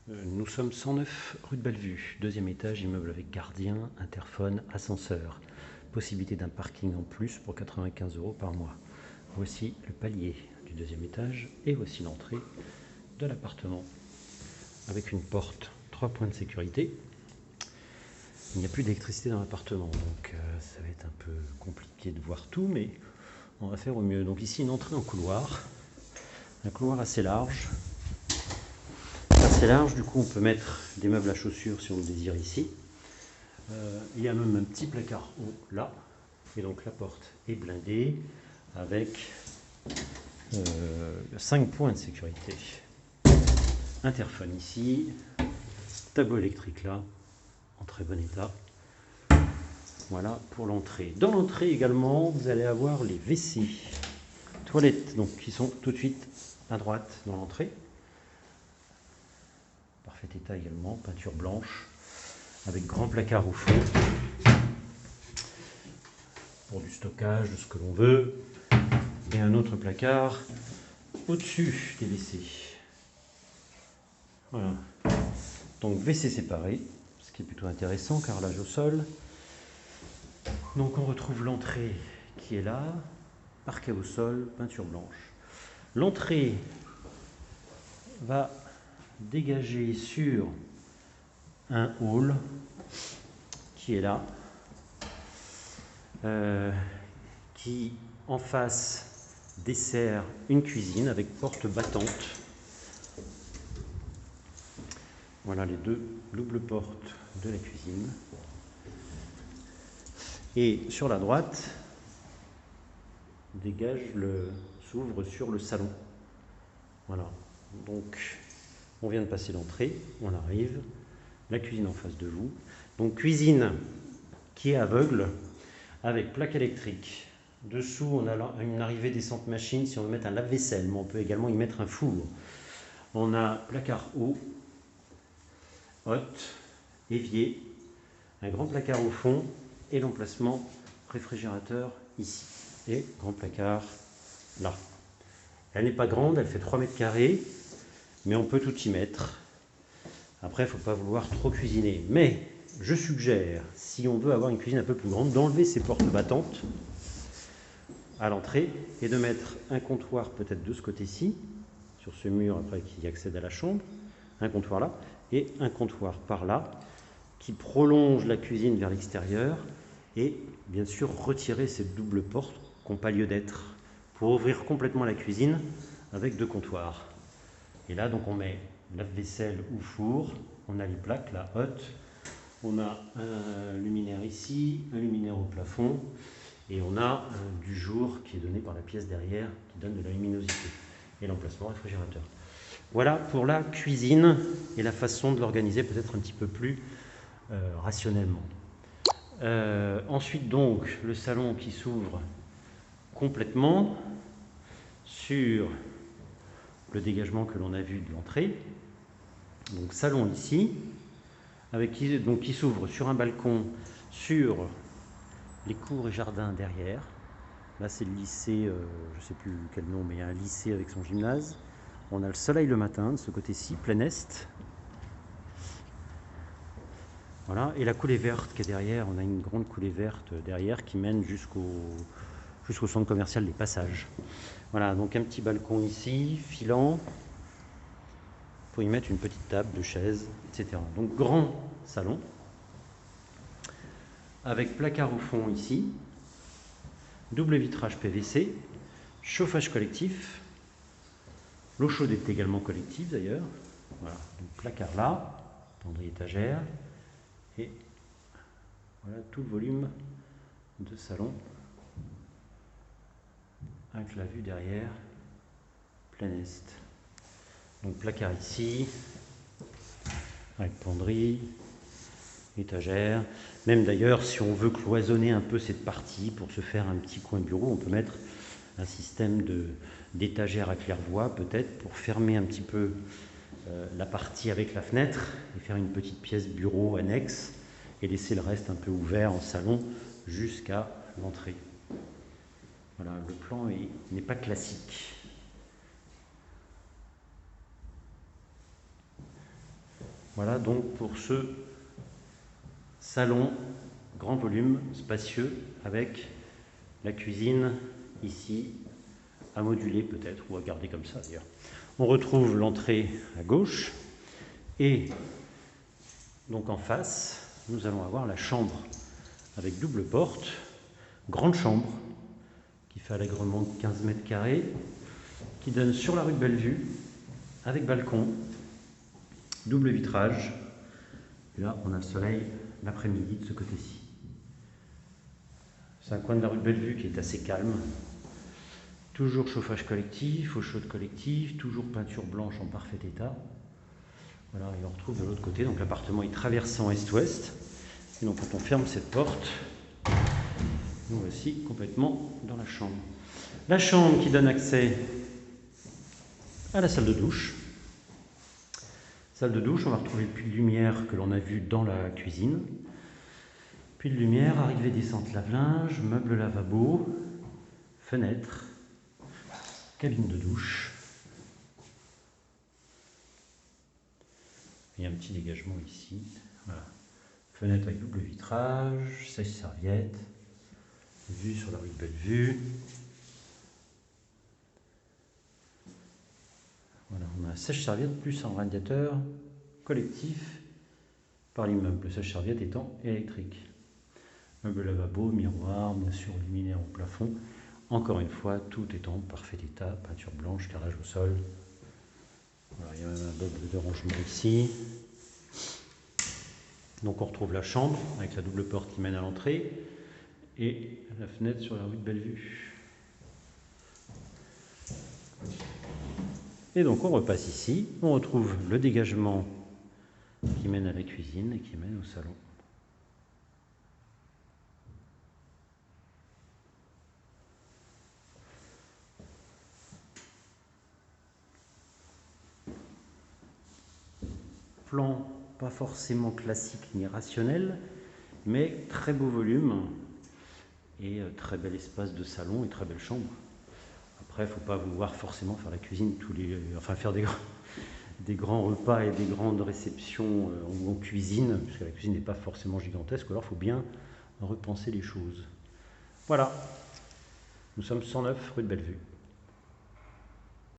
Nous sommes 109 rue de Bellevue, deuxième étage, immeuble avec gardien, interphone, ascenseur. Possibilité d'un parking en plus pour 95 € par mois. Voici le palier du deuxième étage et voici l'entrée de l'appartement avec une porte, 3 points de sécurité. Il n'y a plus d'électricité dans l'appartement, donc ça va être un peu compliqué de voir tout, mais on va faire au mieux. Donc ici une entrée en couloir, un couloir assez large. Assez large, du coup on peut mettre des meubles à chaussures si on le désire ici. Il y a même un petit placard haut là, et donc la porte est blindée avec 5 points de sécurité. Interphone ici, tableau électrique là, en très bon état. Voilà pour l'entrée. Dans l'entrée également, vous allez avoir les WC, toilettes, donc qui sont tout de suite à droite dans l'entrée. Parfait état également, peinture blanche, avec grand placard au fond, pour du stockage de ce que l'on veut, et un autre placard au-dessus des WC. Voilà. Donc WC séparé, ce qui est plutôt intéressant, carrelage au sol. Donc on retrouve l'entrée qui est là, parquet au sol, peinture blanche. L'entrée va dégager sur un hall qui est là, qui en face dessert une cuisine avec porte battante. Voilà les deux doubles portes de la cuisine. Et sur la droite, s'ouvre sur le salon. Voilà, donc on vient de passer l'entrée, on arrive, la cuisine en face de vous. Donc cuisine qui est aveugle, avec plaque électrique. Dessous, on a une arrivée descente machine si on veut mettre un lave-vaisselle, mais on peut également y mettre un four. On a placard haut, hotte, évier, un grand placard au fond et l'emplacement réfrigérateur ici. Et grand placard là. Elle n'est pas grande, elle fait 3 mètres carrés, mais on peut tout y mettre. Après, il ne faut pas vouloir trop cuisiner. Mais je suggère, si on veut avoir une cuisine un peu plus grande, d'enlever ces portes battantes à l'entrée et de mettre un comptoir peut-être de ce côté-ci, sur ce mur après qui accède à la chambre, un comptoir là, et un comptoir par là, qui prolonge la cuisine vers l'extérieur, et bien sûr retirer ces doubles portes qui n'ont pas lieu d'être, pour ouvrir complètement la cuisine avec 2 comptoirs. Et là donc on met lave-vaisselle ou four, on a les plaques, la hotte, on a un luminaire ici, un luminaire au plafond, et on a du jour qui est donné par la pièce derrière, qui donne de la luminosité, et l'emplacement réfrigérateur. Voilà pour la cuisine et la façon de l'organiser peut-être un petit peu plus rationnellement. Ensuite donc le salon qui s'ouvre complètement sur le dégagement que l'on a vu de l'entrée. Donc salon ici, qui s'ouvre sur un balcon sur les cours et jardins derrière. Là c'est le lycée, je ne sais plus quel nom, mais il y a un lycée avec son gymnase. On a le soleil le matin de ce côté-ci, plein est. Voilà, et la coulée verte qui est derrière, on a une grande coulée verte derrière qui mène jusqu'au centre commercial des Passages. Voilà, donc un petit balcon ici, filant, pour y mettre une petite table, 2 chaises, etc. Donc grand salon, avec placard au fond ici, double vitrage PVC, chauffage collectif, l'eau chaude est également collective d'ailleurs. Voilà, donc placard là, penderie étagère, et voilà tout le volume de salon, avec la vue derrière, plein est. Donc placard ici, avec penderie, étagère. Même d'ailleurs, si on veut cloisonner un peu cette partie pour se faire un petit coin bureau, on peut mettre un système d'étagère à claire-voie peut-être pour fermer un petit peu la partie avec la fenêtre et faire une petite pièce bureau annexe et laisser le reste un peu ouvert en salon jusqu'à l'entrée. Voilà, le plan n'est pas classique. Voilà donc pour ce salon grand volume, spacieux, avec la cuisine ici, à moduler peut-être, ou à garder comme ça d'ailleurs. On retrouve l'entrée à gauche, et donc en face, nous allons avoir la chambre avec double porte, grande chambre, qui fait allègrement 15 mètres carrés, qui donne sur la rue de Bellevue, avec balcon, double vitrage. Et là, on a le soleil l'après-midi de ce côté-ci. C'est un coin de la rue de Bellevue qui est assez calme. Toujours chauffage collectif, eau chaude collective, toujours peinture blanche en parfait état. Voilà, et on retrouve de l'autre côté, donc l'appartement est traversé en est-ouest. Et donc quand on ferme cette porte, nous voici complètement dans la chambre. La chambre qui donne accès à la salle de douche. Salle de douche, on va retrouver le puits de lumière que l'on a vu dans la cuisine. Puits de lumière, arrivée descente lave-linge, meuble lavabo, fenêtre, cabine de douche. Il y a un petit dégagement ici. Voilà. Fenêtre avec double vitrage, sèche-serviette, vue sur la rue de Bellevue. Voilà, on a un sèche-serviette plus un radiateur collectif par l'immeuble. Le sèche-serviette étant électrique. Meuble lavabo, miroir, bien sûr luminaire au plafond. Encore une fois, tout est en parfait état. Peinture blanche, carrelage au sol. Voilà, il y a même un meuble de rangement ici. Donc on retrouve la chambre avec la double porte qui mène à l'entrée et la fenêtre sur la rue de Bellevue. Et donc on repasse ici, on retrouve le dégagement qui mène à la cuisine et qui mène au salon. Plan pas forcément classique ni rationnel, mais très beau volume et très bel espace de salon et très belle chambre. Après, il ne faut pas vouloir forcément faire la cuisine faire des grands repas et des grandes réceptions en cuisine, puisque la cuisine n'est pas forcément gigantesque, alors il faut bien repenser les choses. Voilà, nous sommes 109 rue de Bellevue.